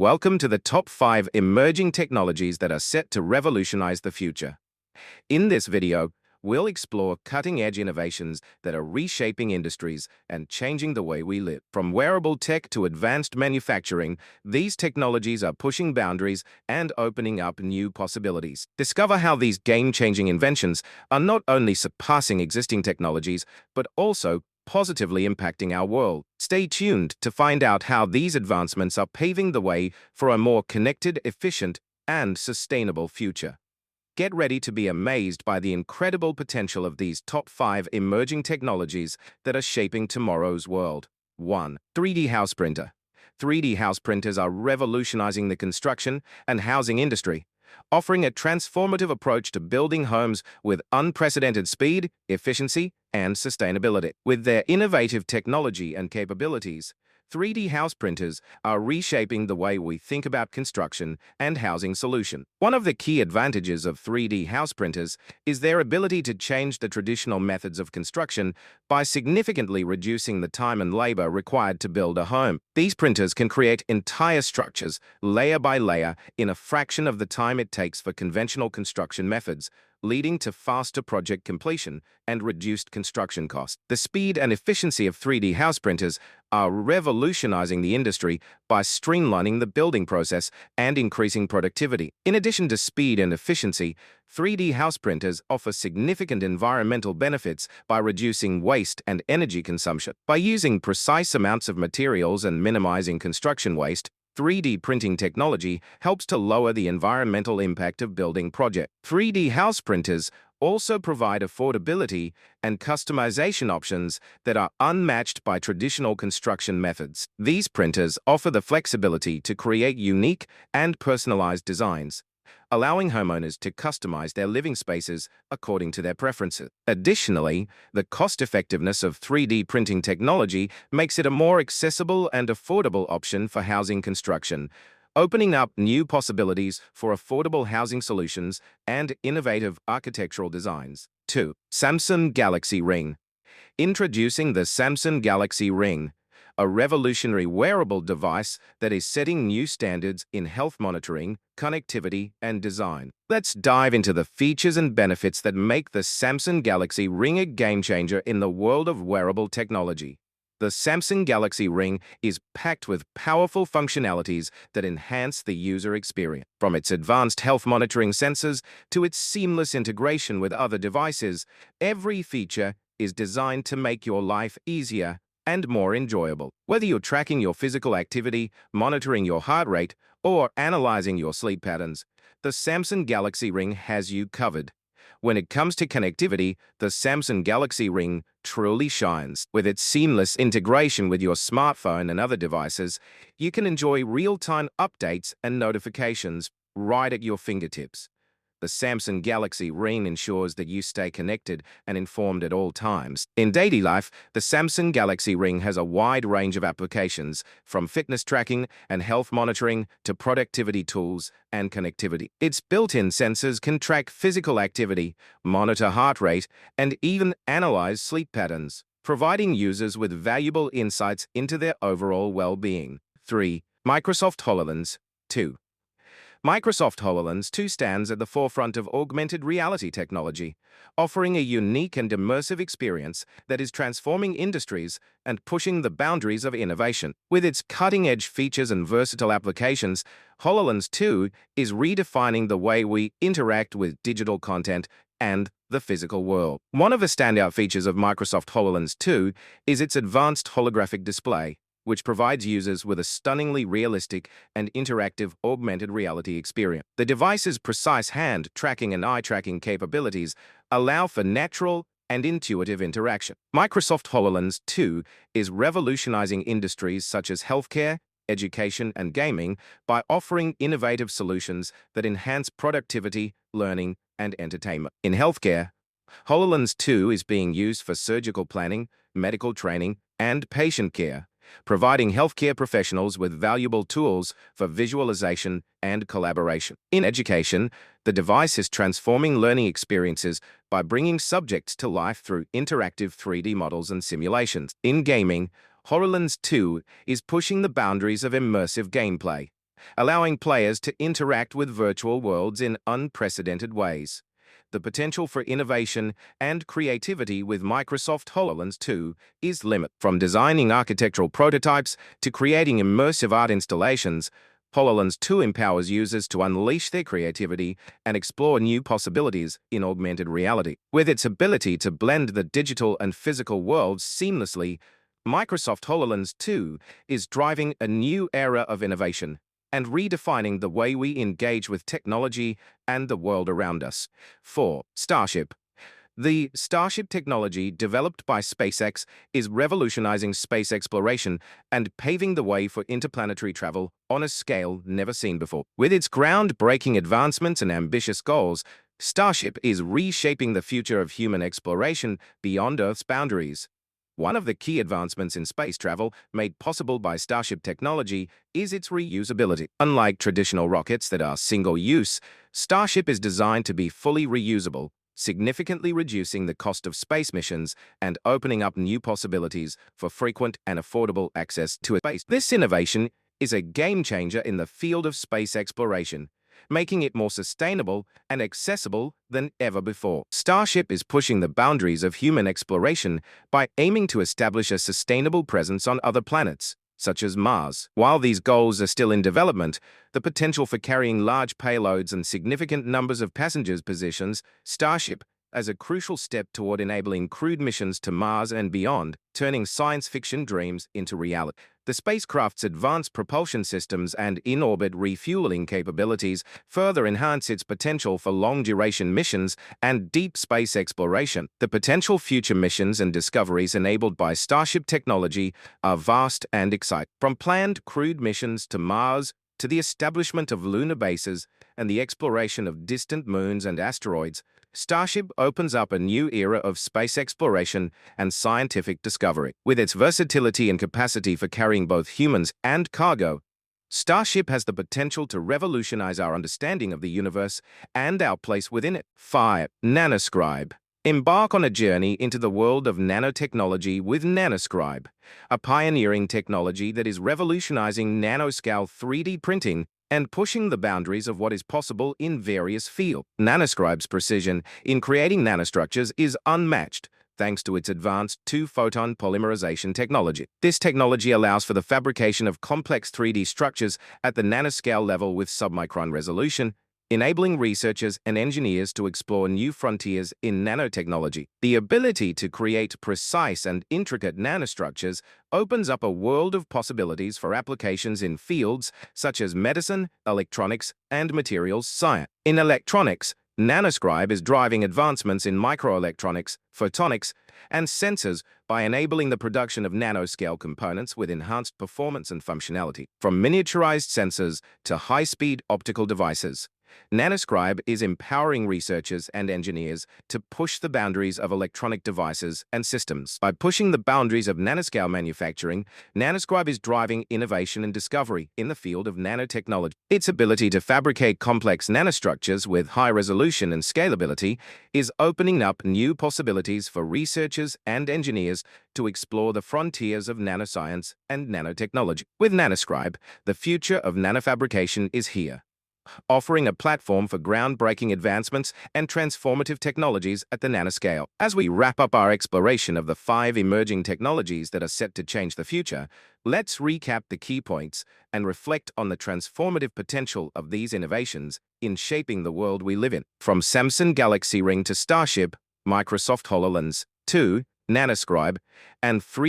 Welcome to the top 5 emerging technologies that are set to revolutionize the future. In this video, we'll explore cutting-edge innovations that are reshaping industries and changing the way we live. From wearable tech to advanced manufacturing, these technologies are pushing boundaries and opening up new possibilities. Discover how these game-changing inventions are not only surpassing existing technologies, but also positively impacting our world. Stay tuned to find out how these advancements are paving the way for a more connected, efficient, and sustainable future. Get ready to be amazed by the incredible potential of these top 5 emerging technologies that are shaping tomorrow's world. 1. 3D house printer. 3D house printers are revolutionizing the construction and housing industry, offering a transformative approach to building homes with unprecedented speed, efficiency, and sustainability. With their innovative technology and capabilities, 3D house printers are reshaping the way we think about construction and housing solutions. One of the key advantages of 3D house printers is their ability to change the traditional methods of construction by significantly reducing the time and labor required to build a home. These printers can create entire structures, layer by layer, in a fraction of the time it takes for conventional construction methods, leading to faster project completion and reduced construction costs. The speed and efficiency of 3D house printers are revolutionizing the industry by streamlining the building process and increasing productivity. In addition to speed and efficiency, 3D house printers offer significant environmental benefits by reducing waste and energy consumption. By using precise amounts of materials and minimizing construction waste, 3D printing technology helps to lower the environmental impact of building projects. 3D house printers also provide affordability and customization options that are unmatched by traditional construction methods. These printers offer the flexibility to create unique and personalized designs, allowing homeowners to customize their living spaces according to their preferences. Additionally, the cost-effectiveness of 3D printing technology makes it a more accessible and affordable option for housing construction, opening up new possibilities for affordable housing solutions and innovative architectural designs. 2. Samsung Galaxy Ring. Introducing the Samsung Galaxy Ring, a revolutionary wearable device that is setting new standards in health monitoring, connectivity, and design. Let's dive into the features and benefits that make the Samsung Galaxy Ring a game-changer in the world of wearable technology. The Samsung Galaxy Ring is packed with powerful functionalities that enhance the user experience. From its advanced health monitoring sensors to its seamless integration with other devices, every feature is designed to make your life easier and more enjoyable. Whether you're tracking your physical activity, monitoring your heart rate, or analyzing your sleep patterns, the Samsung Galaxy Ring has you covered. When it comes to connectivity, the Samsung Galaxy Ring truly shines. With its seamless integration with your smartphone and other devices, you can enjoy real-time updates and notifications right at your fingertips. The Samsung Galaxy Ring ensures that you stay connected and informed at all times. In daily life, the Samsung Galaxy Ring has a wide range of applications, from fitness tracking and health monitoring to productivity tools and connectivity. Its built-in sensors can track physical activity, monitor heart rate, and even analyze sleep patterns, providing users with valuable insights into their overall well-being. 3. Microsoft HoloLens 2. Microsoft HoloLens 2 stands at the forefront of augmented reality technology, offering a unique and immersive experience that is transforming industries and pushing the boundaries of innovation. With its cutting-edge features and versatile applications, HoloLens 2 is redefining the way we interact with digital content and the physical world. One of the standout features of Microsoft HoloLens 2 is its advanced holographic display, which provides users with a stunningly realistic and interactive augmented reality experience. The device's precise hand tracking and eye tracking capabilities allow for natural and intuitive interaction. Microsoft HoloLens 2 is revolutionizing industries such as healthcare, education, and gaming by offering innovative solutions that enhance productivity, learning, and entertainment. In healthcare, HoloLens 2 is being used for surgical planning, medical training, and patient care, providing healthcare professionals with valuable tools for visualization and collaboration. In education, the device is transforming learning experiences by bringing subjects to life through interactive 3D models and simulations. In gaming, HoloLens 2 is pushing the boundaries of immersive gameplay, allowing players to interact with virtual worlds in unprecedented ways. The potential for innovation and creativity with Microsoft HoloLens 2 is limitless. From designing architectural prototypes to creating immersive art installations, HoloLens 2 empowers users to unleash their creativity and explore new possibilities in augmented reality. With its ability to blend the digital and physical worlds seamlessly, Microsoft HoloLens 2 is driving a new era of innovation and redefining the way we engage with technology and the world around us. 4. Starship. The Starship technology developed by SpaceX is revolutionizing space exploration and paving the way for interplanetary travel on a scale never seen before. With its groundbreaking advancements and ambitious goals, Starship is reshaping the future of human exploration beyond Earth's boundaries. One of the key advancements in space travel made possible by Starship technology is its reusability. Unlike traditional rockets that are single-use, Starship is designed to be fully reusable, significantly reducing the cost of space missions and opening up new possibilities for frequent and affordable access to space. This innovation is a game-changer in the field of space exploration, making it more sustainable and accessible than ever before. Starship is pushing the boundaries of human exploration by aiming to establish a sustainable presence on other planets, such as Mars. While these goals are still in development, the potential for carrying large payloads and significant numbers of passengers positions Starship as a crucial step toward enabling crewed missions to Mars and beyond, turning science fiction dreams into reality. The spacecraft's advanced propulsion systems and in-orbit refueling capabilities further enhance its potential for long-duration missions and deep space exploration. The potential future missions and discoveries enabled by Starship technology are vast and exciting. From planned crewed missions to Mars to the establishment of lunar bases and the exploration of distant moons and asteroids, Starship opens up a new era of space exploration and scientific discovery. With its versatility and capacity for carrying both humans and cargo, Starship has the potential to revolutionize our understanding of the universe and our place within it. 5. Nanoscribe. Embark on a journey into the world of nanotechnology with Nanoscribe, a pioneering technology that is revolutionizing nanoscale 3D printing and pushing the boundaries of what is possible in various fields. Nanoscribe's precision in creating nanostructures is unmatched, thanks to its advanced two-photon polymerization technology. This technology allows for the fabrication of complex 3D structures at the nanoscale level with submicron resolution, enabling researchers and engineers to explore new frontiers in nanotechnology. The ability to create precise and intricate nanostructures opens up a world of possibilities for applications in fields such as medicine, electronics, and materials science. In electronics, Nanoscribe is driving advancements in microelectronics, photonics, and sensors by enabling the production of nanoscale components with enhanced performance and functionality. From miniaturized sensors to high-speed optical devices, Nanoscribe is empowering researchers and engineers to push the boundaries of electronic devices and systems. By pushing the boundaries of nanoscale manufacturing, Nanoscribe is driving innovation and discovery in the field of nanotechnology. Its ability to fabricate complex nanostructures with high resolution and scalability is opening up new possibilities for researchers and engineers to explore the frontiers of nanoscience and nanotechnology. With Nanoscribe, the future of nanofabrication is here, offering a platform for groundbreaking advancements and transformative technologies at the nanoscale. As we wrap up our exploration of the 5 emerging technologies that are set to change the future, let's recap the key points and reflect on the transformative potential of these innovations in shaping the world we live in. From Samsung Galaxy Ring to Starship, Microsoft HoloLens 2, Nanoscribe, and 3